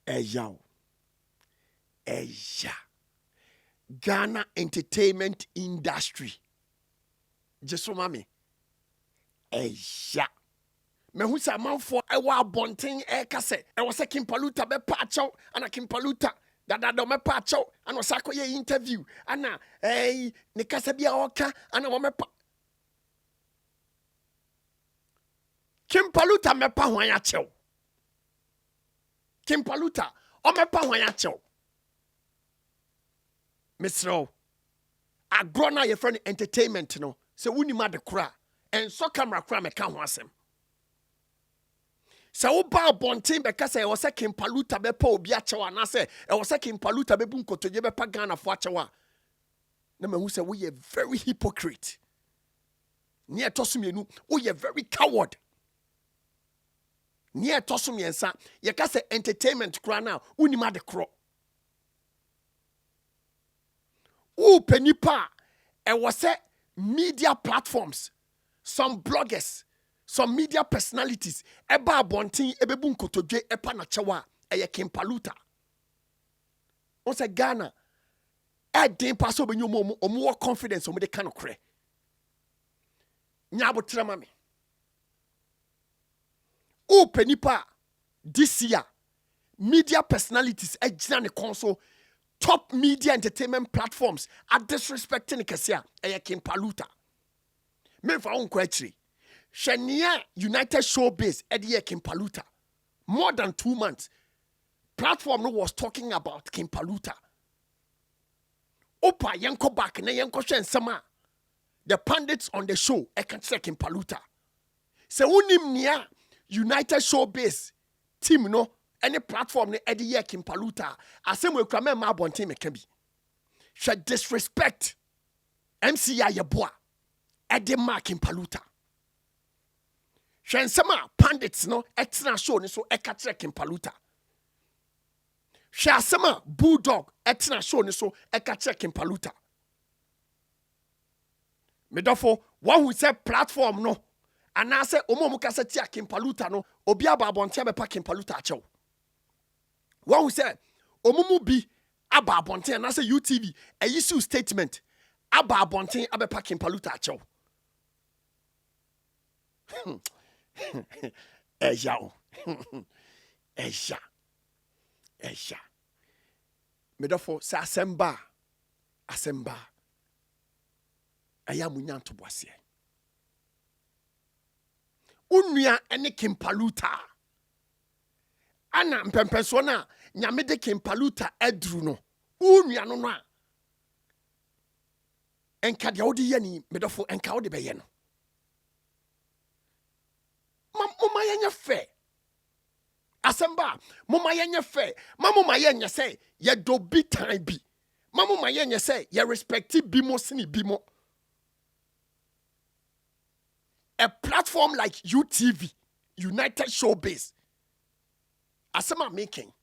Eya. Ghana entertainment industry. Jesu mami. Eya. Me hu sa manfo ewa bonten e kase e wose King Paluta be pa achew ana King Paluta dada do me pa achew ana osako ye interview ana ne kase bia oka ana wo me pa King Paluta me pa hwan achew King Paluta o me pa hwan achew Misro agro na ye friend entertainment no se wuni ma de kra en so camera kra me ka ho asem se wo ba bonten be ka se e wo se King Paluta be pa obi achew ana se e wo se King Paluta be bu nkotoje be pa Ghana fo achew a na me hu se we ye very hypocrite ni etosumienu we ye very coward ni etosumiensa ye ka se entertainment kra na wuni ma de kro o penipa e wo se media platforms some bloggers some media personalities eba bontin ebebu nkotodwe epa na chewa eye King Paluta on se Ghana e den paso benyo omo confidence omo de kan okre nya abotra mame o penipa this year media personalities e gina ne konso top media entertainment platforms are disrespecting Kesia eye King Paluta me fa on kwachiri Shania United Showbiz Eddie King Paluta. More than 2 months. Platform no was talking about King Paluta. Opa yanko back na yanko shen sama. The pundits on the show can say King Paluta. Se unim nia United Showbiz team no any platform ne Eddie King Paluta. Asem we kwame ma bonte me kabi. She disrespect MCA yeboa Eddie ma King Paluta. Shensema pandits no etina show ni so ekatre King Paluta. Shasema bulldog etina show ni so ekatre King Paluta. Medofo one who say platform no anase omo kase tia King Paluta no obi aba abonte be pa King Paluta achew. One who say omumu bi aba abonte anase UTV issue statement aba abonte abepa King Paluta achew. Eja. Medofo sa asemba. Aya munya ntobwase. Unua ene King Paluta. Ana mpempeso na nyame de King Paluta adru no. Unua no no a. Enka de wodi ye ni medofo enka wodi be ye no. Mama yenye fe. Asemba, mama yenye fe. Mama yenye say, ye do bi time bi. Mama yenye say, ye respecti bimo sini bimo. A platform like UTV, United Showbiz. Asema making.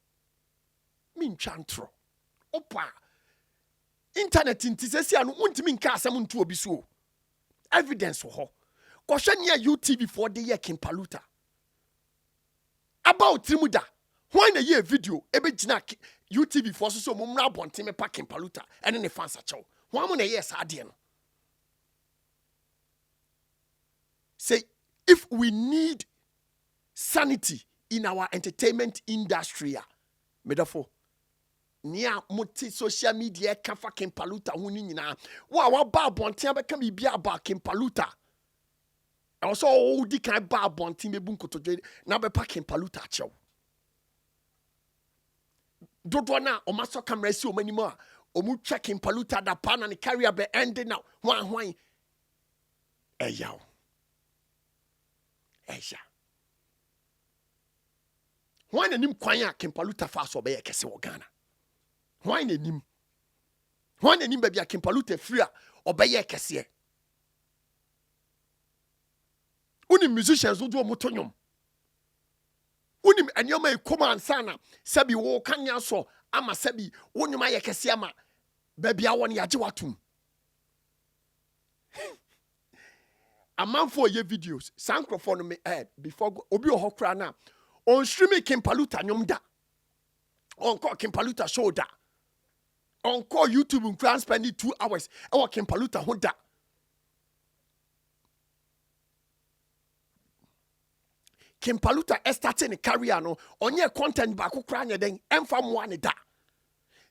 Min chantro. Opa. Internet intisesi anu untimi nka asemu ntu obi so. Evidence ho. Kwashania UTV for the year King Paluta. About Trimuda. When a year video, ebe jina UTV for so mumra bonti me pa King Paluta and then the fans a chow. One mon a year sadian. Say, if we need sanity in our entertainment industry, medafo, nia multi social media kafa King Paluta huni nina. Wa ba bonti abe kami biya ba King Paluta. Also, all the kind of bad bonti me bunko to na be pa King Paluta achew. Dodwana o maso camera si o manimo o mu check King Paluta da pa na ni carrier be ending now. Hwan. Eya. Hwan enim kwan a King Paluta fa so be ye kese wo Ghana. Hwan enim be bia King Paluta free a obeye kese. Unim musicians do motonyom. Unim enyoma ekoma ansana sabi wo kanya so ama sabi wonyuma ye kese ama baby awon yaje watum. Amanfo ye videos sankrofo no me before obi ohokra na on stream King Paluta nyom da. Onko King Paluta show da. Onko YouTube and spending 2 hours. Ewa King Paluta honda. King Paluta starting a career no. Onye content ba kukra nye den. Emfa mwane da.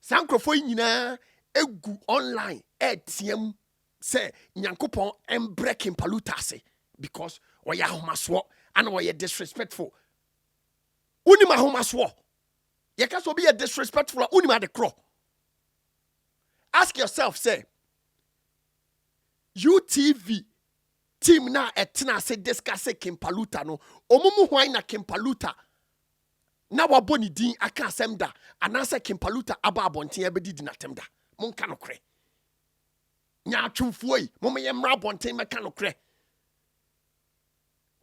Sankrofo nyina egu online. TM say Nyankopon embre King Paluta se. Because waya homaswo. And waya disrespectful. Unima homaswo. You can't be a disrespectful unima de crow. Ask yourself, say, UTV team na etina se discuss King Paluta no. Omumu hwan na King Paluta. Na waboni din aka asem da. Anase King Paluta aba abonten ebedi di natem da. Monka no kre. Nya atwumfo yi, moma yemra abonten meka no kre.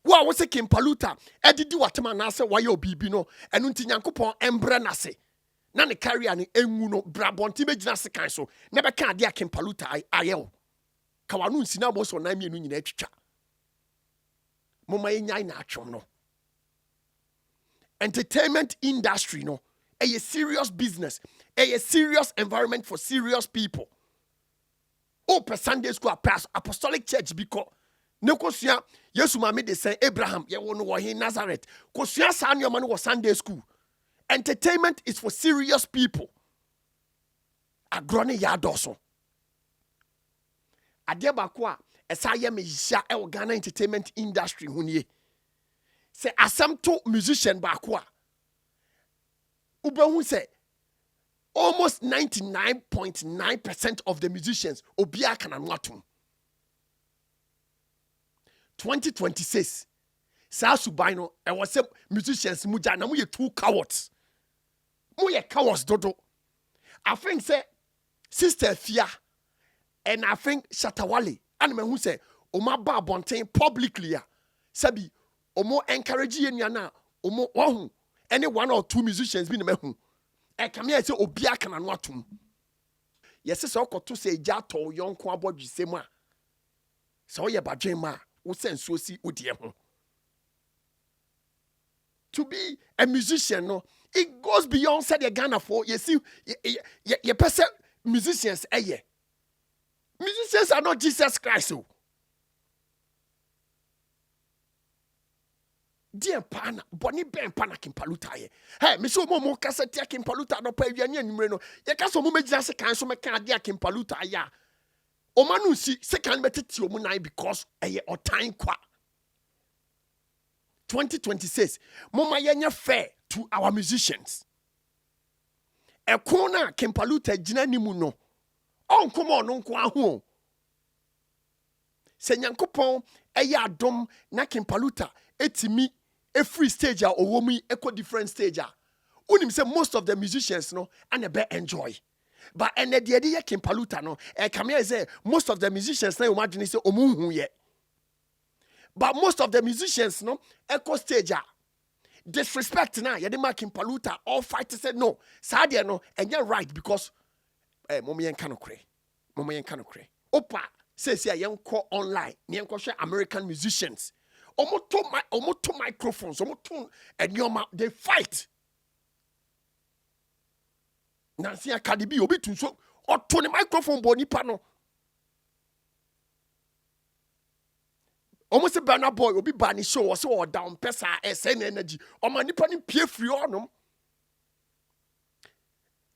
Wa wo se King Paluta edidi watema na se waye obibi no enu nti Nyankopon embre na se na ne career ne enwu no brabonti begina se kan so na be kan ade King Paluta ayew ka wanu nsina mo so na mienu nyina atwitwa moma yenyai na atwom no. Entertainment industry no a serious business, a serious environment for serious people. Open Sunday school pass apostolic church because Nekosua Yesu mame de say Abraham ye wo no wo he Nazareth. Kosua sa nneoma no wo Sunday school. Entertainment is for serious people. Agrone ya doso. Ade ba ko a esa ye me hia e wo Ghana entertainment industry hunie. Say asem to musician ba ko a ubehu say almost 99.9% of the musicians obia kana no atom. 2026 sa suban no e was musicians muja na mu ye two cowards. Mu ye cowards dodo. I think say Sister Fia and I think Shatta Wale and me who say o ma ba abonten publicly a sabi o mo encourage ye nua o mo any one or two musicians bi na me hu e kam ye say obi aka na no atom. Yes say okoto say ja to yonko abodwise mu a so ye badwen ma wo senso si odie ho. To be a musician no it goes beyond said the Ghana for you see you person musicians musicians are not Jesus Christ. So dear pana boni ben pana King Paluta ye hey me so mo kasa tia King Paluta no pa awiani anwumre no ye kasa mo megina se kan so meka dia King Paluta ya o manu si se kan beteti o mu nai because eye otan kwa 2026 mama yenya fair to our musicians. Ekona King Paluta gina nimu no onkomo no nko aho se Nyankopon eye adom na King Paluta etimi a free stage or woman eco different stage. Unim say most of the musicians no and a better enjoy. But and the idea King Paluta no come here say most of the musicians now imagine say omunhu ye. But most of the musicians no eco stage disrespect na ye de King Paluta all fighters said no. Sadia no and you're right because momi yen kanokre. Momi yen kanokre. Opa says ya yen call online. Ni yen share American musicians. Omoto microphones, omoto and they fight. Nancy Academy obi tun so oto ne microphone boni pano. Almost a banner boy obi bani show or so down pesa SN energy. O ma nipa ni pie free onom.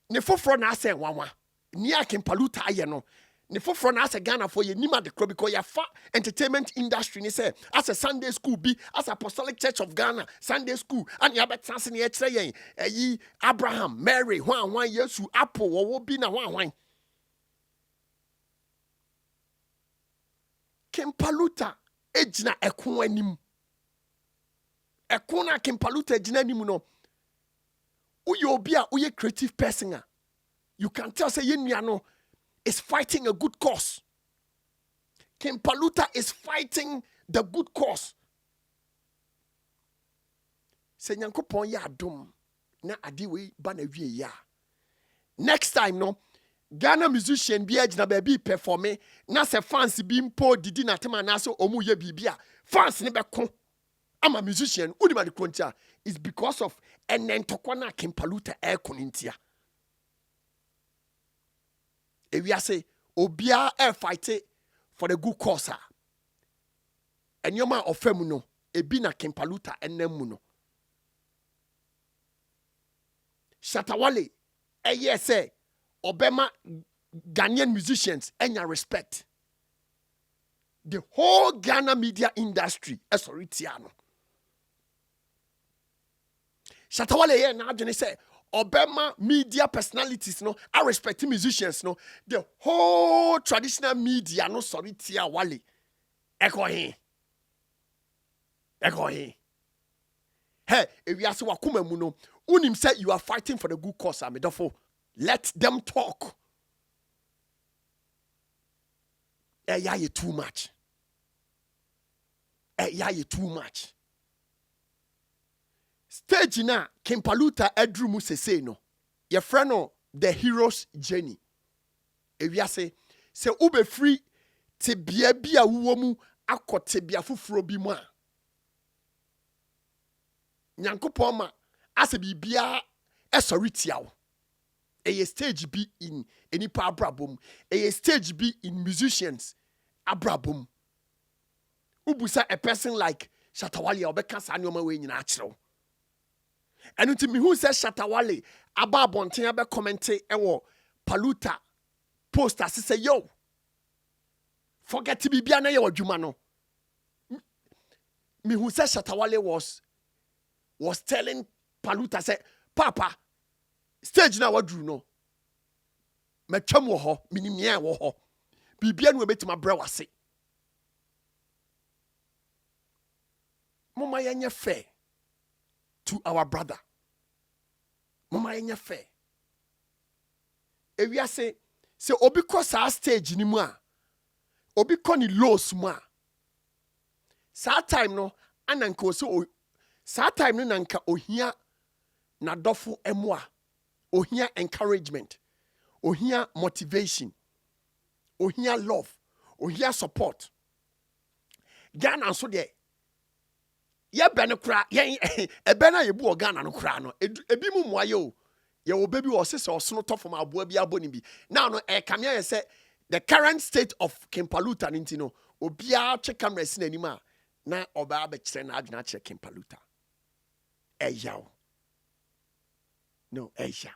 Ne foforo na ase wanwa. Ni King Paluta aye no. Ne foforo na ase Ghana for ye nima de kro because ya fa entertainment industry ni say as a Sunday school be as Apostolic Church of Ghana Sunday school and ya betanse ne e kire yen yi Abraham Mary hwan Yesu Apple wo bi na hwan King Paluta ejina ekon anim ekon na King Paluta ejina anim no uye obi a uye creative person a you can tell say ye nua no is fighting a good cause. King Paluta is fighting the good cause. Se Nyankopon ya adom na ade we ba na wie ya. Next time no Ghana musician bi agina ba bi perform na se fans bi mpo didi na tema na so omu ye bibia fans ne be ko ama musician udima de krontia is because of and then tokwana King Paluta air konintia. If we say obia air fight for the good cause, and your man of femuno, a bina King Paluta and nemuno. Shatta Wale, yes, say, Obama Ghanaian musicians and your respect. The whole Ghana media industry, sorry, Tiano. Shatta Wale, now I say, Obama media personalities, no, I respect musicians, no, the whole traditional media, no, sorry, Tia Wale. Echo him. Hey, if you ask what muno, unim said you are fighting for the good cause, Amidofo. Let them talk. Yeah, you too much. Yeah, you too much. Stage na King Paluta Edru Musese no. Your friend no the hero's journey. If you say ube free te bia bia wuomu akote bia fufuro bi mu a. Nyankopon ma ase bibia esori tiawo. A stage be in any pa abrabom. A stage be in musicians abrabom. Ubusa a person like Shatta Wale obeka sa nyoma we nyina akyerɛw. And to me who says Shatta Wale aba bonten abe commente ewo Paluta post as say yo forget to be bia na ye wadwuma no. Me who says Shatta Wale was telling Paluta say papa stage na wadru no metwam wo ho minimia wo ho bibia no betima bra wase mama yenye fair to our brother. Mama yenye fair. Ewi ase se obi ko sa stage ni mu a obi ko ni lows mu a sa time no ananka o se sa time no nanka ohia na dofo emu a ohia encouragement, ohia motivation, ohia love, ohia support. Ghana so de ye bene kra ye ebena ye bu Ghana no kra no ebi mu moaye o ye wo baby wo sese osono to from aboa bi aboni bi now no kamia ye say the current state of King Paluta nti no obia twe camera sin anima na oba ba kire na adwena kire King Paluta eyaw no eya